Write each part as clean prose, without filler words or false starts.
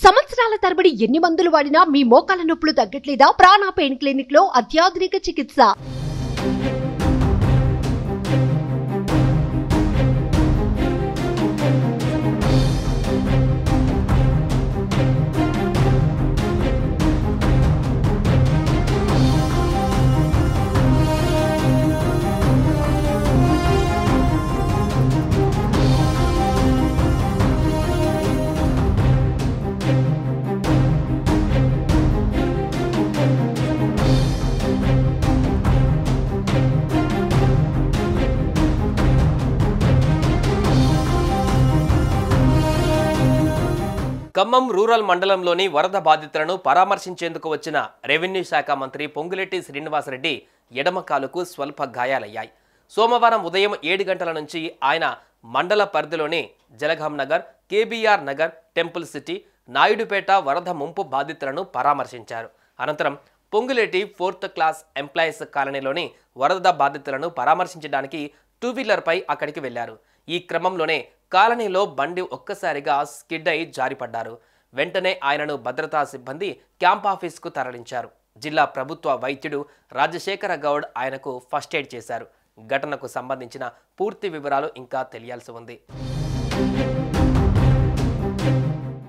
సంవత్సరాల తరబడి ఎన్ని మందులు వాడినా మీ మోకాల నొప్పులు తగ్గట్లేదా? ప్రాణ పెయిన్ క్లినిక్ లో అత్యాధునిక చికిత్స. ఖమ్మం రూరల్ మండలంలోని వరద బాధితులను పరామర్శించేందుకు వచ్చిన రెవెన్యూ శాఖ మంత్రి పొంగులేటి శ్రీనివాసరెడ్డి ఎడమ కాలుకు స్వల్ప గాయాలయ్యాయి. సోమవారం ఉదయం 7 గంటల నుంచి ఆయన మండల పరిధిలోని Jalgaon Nagar, KBR Nagar, temple city, Naidupeta వరద ముంపు బాధితులను పరామర్శించారు. అనంతరం పొంగులేటి 4th క్లాస్ ఎంప్లాయీస్ కాలనీలోని వరద బాధితులను పరామర్శించడానికి 2వీలర్పై అక్కడికి వెళ్లారు. ఈ క్రమంలోనే కాలనీలో బండి ఒక్కసారిగా స్కిడ్ అయి జారిపడ్డారు. వెంటనే ఆయనను భద్రతా సిబ్బంది క్యాంప్ ఆఫీస్కు తరలించారు. జిల్లా ప్రభుత్వ వైద్యుడు రాజశేఖర గౌడ్ ఆయనకు ఫస్ట్ ఎయిడ్ చేశారు. ఘటనకు సంబంధించిన పూర్తి వివరాలు ఇంకా తెలియాల్సి ఉంది.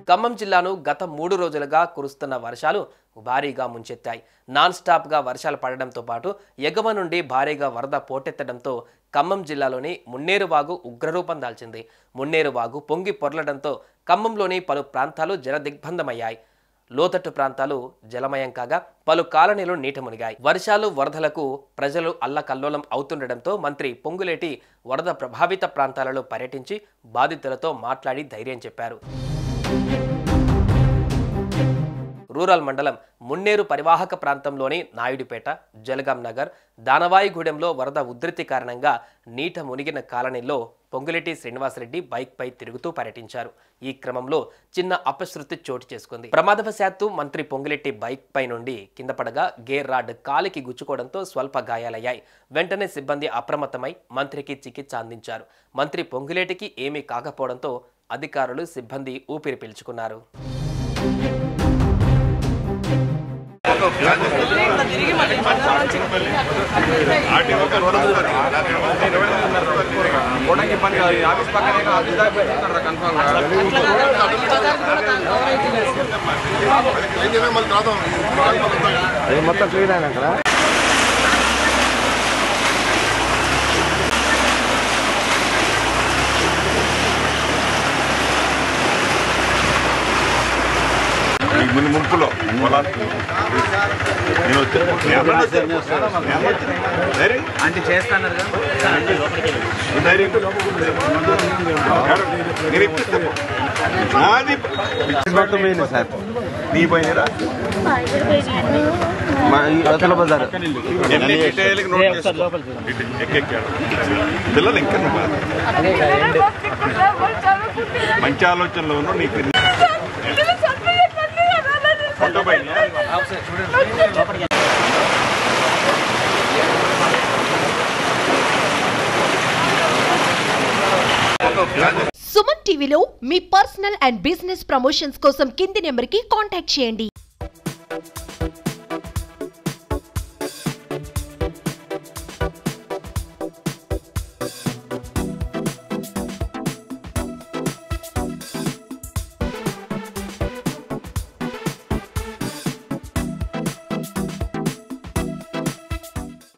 ఖమ్మం జిల్లాను గత 3 రోజులుగా కురుస్తున్న వర్షాలు భారీగా ముంచెత్తాయి. నాన్ స్టాప్గా వర్షాలు పడడంతో పాటు ఎగువ నుండి భారీగా వరద పోటెత్తడంతో ఖమ్మం జిల్లాలోని మున్నేరువాగు ఉగ్రరూపం దాల్చింది. మున్నేరువాగు పొంగి పొర్లడంతో ఖమ్మంలోని పలు ప్రాంతాలు జలదిగ్బంధమయ్యాయి. లోతట్టు ప్రాంతాలు జలమయం కాగా పలు కాలనీలు నీట మునిగాయి. వర్షాలు వరదలకు ప్రజలు అల్లకల్లోలం అవుతుండటంతో మంత్రి పొంగులేటి వరద ప్రభావిత ప్రాంతాలలో పర్యటించి బాధితులతో మాట్లాడి ధైర్యం చెప్పారు. రూరల్ మండలం మున్నేరు పరివాహక ప్రాంతంలోని నాయుడుపేట, జలగాం నగర్, దానవాయిగూడెంలో వరద ఉధృతి కారణంగా నీట మునిగిన కాలనీలో పొంగులేటి శ్రీనివాసరెడ్డి బైక్పై తిరుగుతూ పర్యటించారు. ఈ క్రమంలో చిన్న అపశృతి చోటు చేసుకుంది. ప్రమాదవశాత్తు మంత్రి పొంగులేటి బైక్ పై నుండి కింద పడగా గేర్ రాడ్ కాలికి గుచ్చుకోవడంతో స్వల్ప గాయాలయ్యాయి. వెంటనే సిబ్బంది అప్రమత్తమై మంత్రికి చికిత్స అందించారు. మంత్రి పొంగులేటికి ఏమీ కాకపోవడంతో అధికారులు, సిబ్బంది ఊపిరి పీల్చుకున్నారు. మొత్తం క్లీన్ అయినా కదా. ముంపులో అంటే చేస్తాను సార్. నీ పోయినరా బజార్ పిల్లలు ఇంకా మంచి ఆలోచనలో ఉన్న నీకు సుమన్ టీవీలో మీ పర్సనల్ అండ్ బిజినెస్ ప్రమోషన్స్ కోసం కింది నెంబర్కి కాంటాక్ట్ చేయండి.